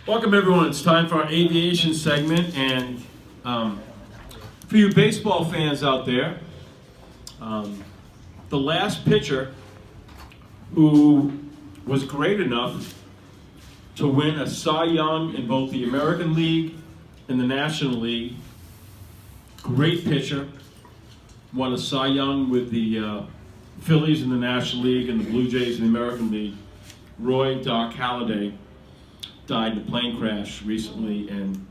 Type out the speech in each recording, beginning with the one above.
Welcome everyone, it's time for our aviation segment, and for you baseball fans out there, the last pitcher who was great enough to win a Cy Young in both the American League and the National League, great pitcher, won a Cy Young with the Phillies in the National League and the Blue Jays in the American League, Roy "Doc" Halladay, died in a plane crash recently, and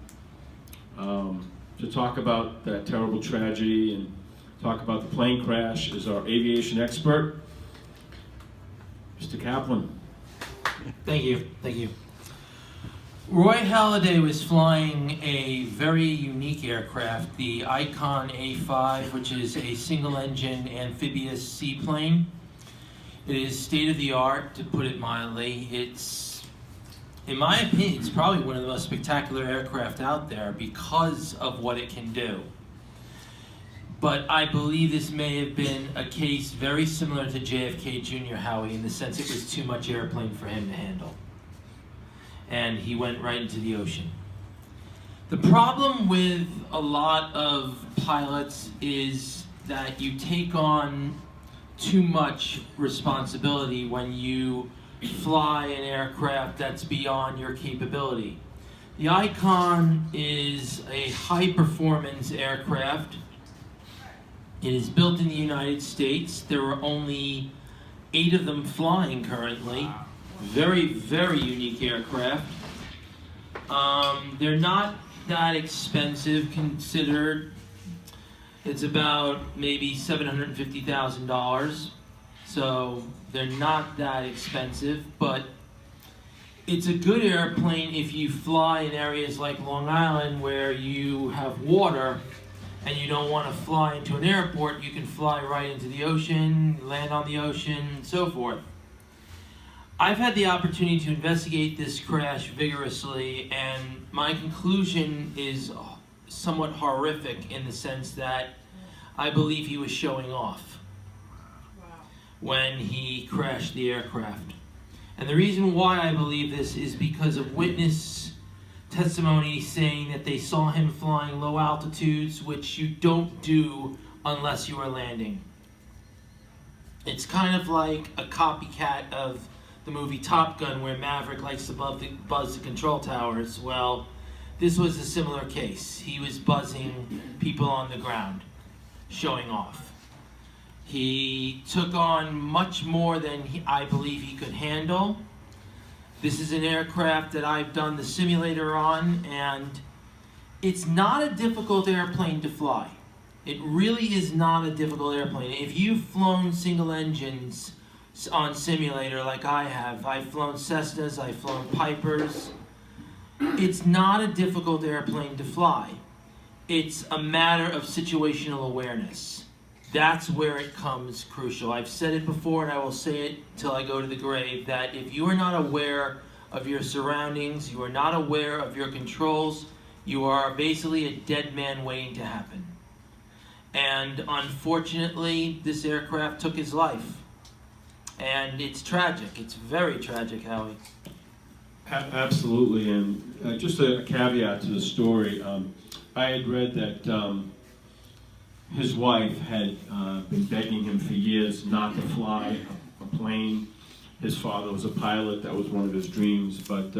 to talk about that terrible tragedy and talk about the plane crash is our aviation expert, Mr. Kaplan. Thank you. Roy Halladay was flying a very unique aircraft, the Icon A5, which is a single-engine amphibious seaplane. It is state-of-the-art, to put it mildly. It's, in my opinion, it's probably one of the most spectacular aircraft out there because of what it can do. But I believe this may have been a case very similar to JFK Jr., Howie, in the sense it was too much airplane for him to handle. And he went right into the ocean. The problem with a lot of pilots is that you take on too much responsibility when you fly an aircraft that's beyond your capability. The Icon is a high-performance aircraft. It is built in the United States. There are only 8 of them flying currently. Very, very unique aircraft. They're not that expensive considered. It's about maybe $750,000. So they're not that expensive, but it's a good airplane if you fly in areas like Long Island where you have water and you don't want to fly into an airport. You can fly right into the ocean, land on the ocean, and so forth. I've had the opportunity to investigate this crash vigorously, and my conclusion is somewhat horrific in the sense that I believe he was showing off when he crashed the aircraft. And the reason why I believe this is because of witness testimony saying that they saw him flying low altitudes, which you don't do unless you are landing. It's kind of like a copycat of the movie Top Gun, where Maverick likes to buzz the control towers. Well, this was a similar case. He was buzzing people on the ground, showing off. He took on much more than I believe he could handle. This is an aircraft that I've done the simulator on, and it's not a difficult airplane to fly. It really is not a difficult airplane. If you've flown single engines on simulator like I have, I've flown Cessnas, I've flown Pipers. It's not a difficult airplane to fly. It's a matter of situational awareness. That's where it comes crucial. I've said it before and I will say it till I go to the grave, that if you are not aware of your surroundings, you are not aware of your controls, you are basically a dead man waiting to happen. And unfortunately, this aircraft took his life. And it's tragic. It's very tragic, Howie. Absolutely, and just a caveat to the story. I had read that his wife had been begging him for years not to fly a plane. His father was a pilot. That was one of his dreams, but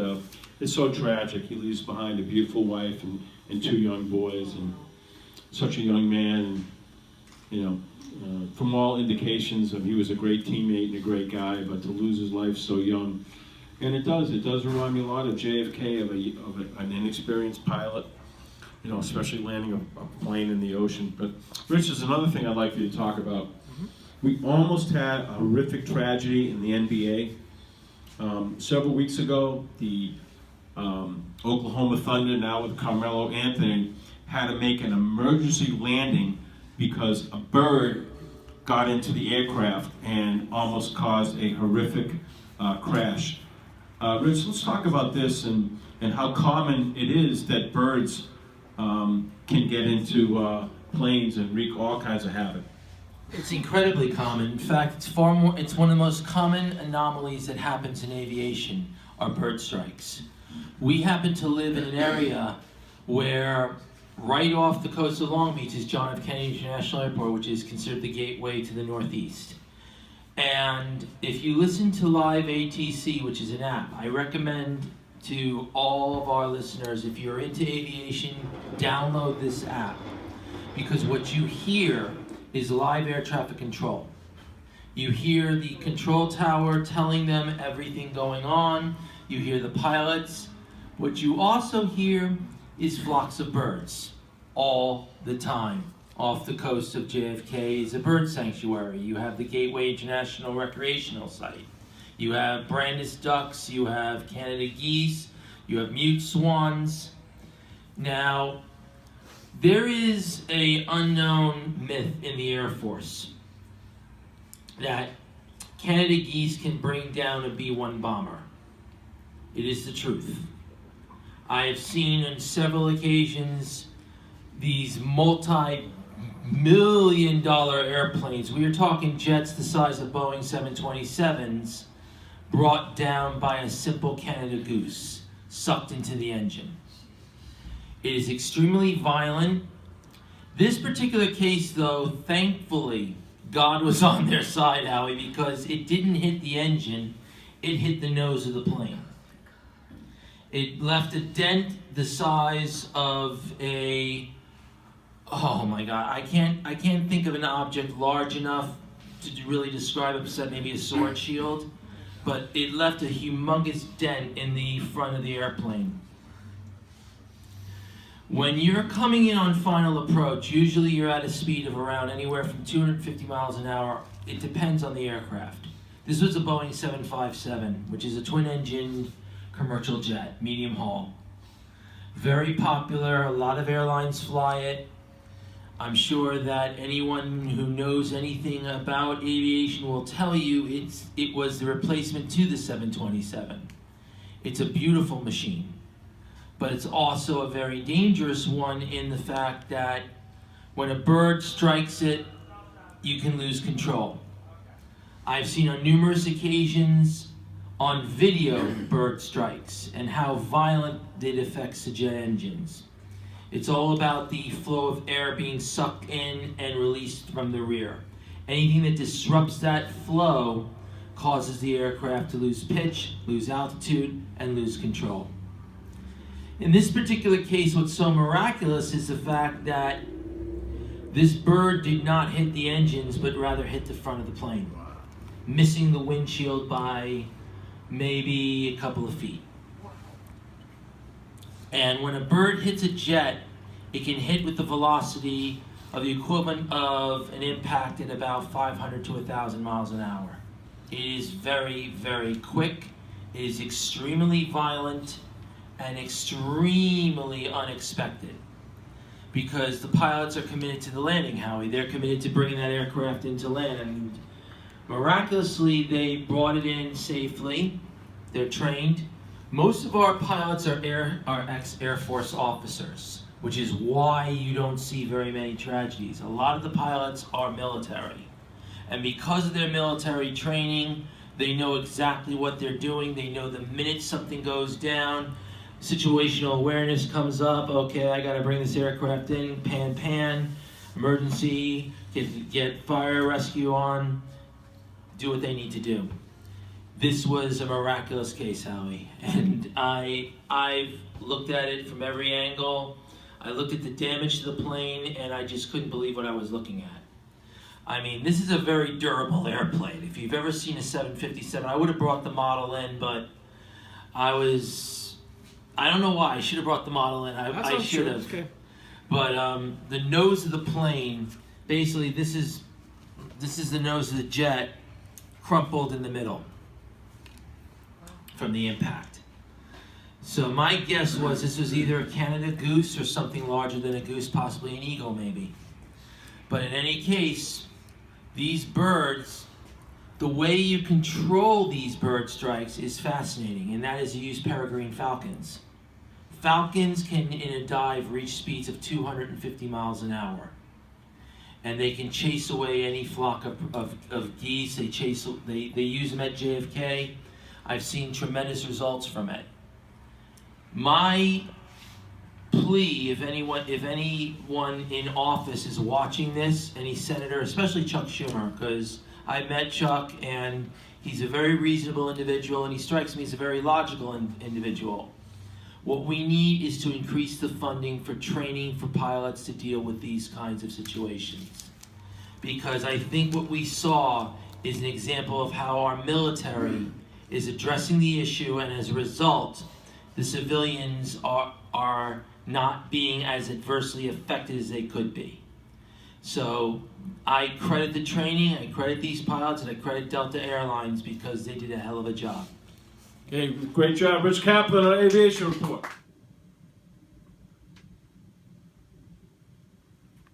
it's so tragic. He leaves behind a beautiful wife and 2 young boys, and such a young man. You know, from all indications he was a great teammate and a great guy, but to lose his life so young, and it does remind me a lot of JFK, of an inexperienced pilot, you know, especially landing a plane in the ocean. But Rich, there's another thing I'd like you to talk about. We almost had a horrific tragedy in the NBA. Several weeks ago, the Oklahoma Thunder, now with Carmelo Anthony, had to make an emergency landing because a bird got into the aircraft and almost caused a horrific crash. Rich, let's talk about this and how common it is that birds can get into planes and wreak all kinds of havoc. It's incredibly common. In fact, it's one of the most common anomalies that happens in aviation are bird strikes. We happen to live in an area where right off the coast of Long Beach is John F. Kennedy International Airport, which is considered the gateway to the Northeast. And if you listen to Live ATC, which is an app, I recommend to all of our listeners, if you're into aviation, download this app. Because what you hear is live air traffic control. You hear the control tower telling them everything going on. You hear the pilots. What you also hear is flocks of birds all the time. Off the coast of JFK is a bird sanctuary. You have the Gateway International Recreational Site. You have Brandis ducks, you have Canada geese, you have mute swans. Now, there is an unknown myth in the Air Force that Canada geese can bring down a B-1 bomber. It is the truth. I have seen on several occasions these multi-million-dollar airplanes, we are talking jets the size of Boeing 727s, brought down by a simple Canada goose, sucked into the engine. It is extremely violent. This particular case, though, thankfully, God was on their side, Howie, because it didn't hit the engine, it hit the nose of the plane. It left a dent the size of a, oh my God, I can't think of an object large enough to really describe it, except maybe a sword shield, but it left a humongous dent in the front of the airplane. When you're coming in on final approach, usually you're at a speed of around anywhere from 250 miles an hour. It depends on the aircraft. This was a Boeing 757, which is a twin-engine commercial jet, medium haul. Very popular, a lot of airlines fly it. I'm sure that anyone who knows anything about aviation will tell you it was the replacement to the 727. It's a beautiful machine, but it's also a very dangerous one in the fact that when a bird strikes it, you can lose control. I've seen on numerous occasions on video bird strikes and how violent it affects the jet engines. It's all about the flow of air being sucked in and released from the rear. Anything that disrupts that flow causes the aircraft to lose pitch, lose altitude, and lose control. In this particular case, what's so miraculous is the fact that this bird did not hit the engines, but rather hit the front of the plane, missing the windshield by maybe a couple of feet. And when a bird hits a jet, it can hit with the velocity of the equivalent of an impact at about 500 to 1,000 miles an hour. It is very, very quick. It is extremely violent and extremely unexpected because the pilots are committed to the landing, Howie. They're committed to bringing that aircraft into land. And miraculously, they brought it in safely. They're trained. Most of our pilots are ex-Air Force officers, which is why you don't see very many tragedies. A lot of the pilots are military. And because of their military training, they know exactly what they're doing. They know the minute something goes down, situational awareness comes up. Okay, I gotta bring this aircraft in, pan, emergency, get fire rescue on, do what they need to do. This was a miraculous case, Howie, and I've looked at it from every angle. I looked at the damage to the plane, and I just couldn't believe what I was looking at. I mean, this is a very durable airplane. If you've ever seen a 757, I would have brought the model in, but I don't know why. I should have brought the model in. I should have. Okay. But the nose of the plane, basically, this is the nose of the jet, crumpled in the middle from the impact. So my guess was this was either a Canada goose or something larger than a goose, possibly an eagle maybe. But in any case, these birds, the way you control these bird strikes is fascinating, and that is you use peregrine falcons. Falcons can, in a dive, reach speeds of 250 miles an hour. And they can chase away any flock of geese. They use them at JFK. I've seen tremendous results from it. My plea, if anyone in office is watching this, any senator, especially Chuck Schumer, because I met Chuck and he's a very reasonable individual and he strikes me as a very logical individual. What we need is to increase the funding for training for pilots to deal with these kinds of situations. Because I think what we saw is an example of how our military is addressing the issue, and as a result, the civilians are not being as adversely affected as they could be. So I credit the training, I credit these pilots, and I credit Delta Airlines because they did a hell of a job. Okay, great job, Rich Kaplan on Aviation Report.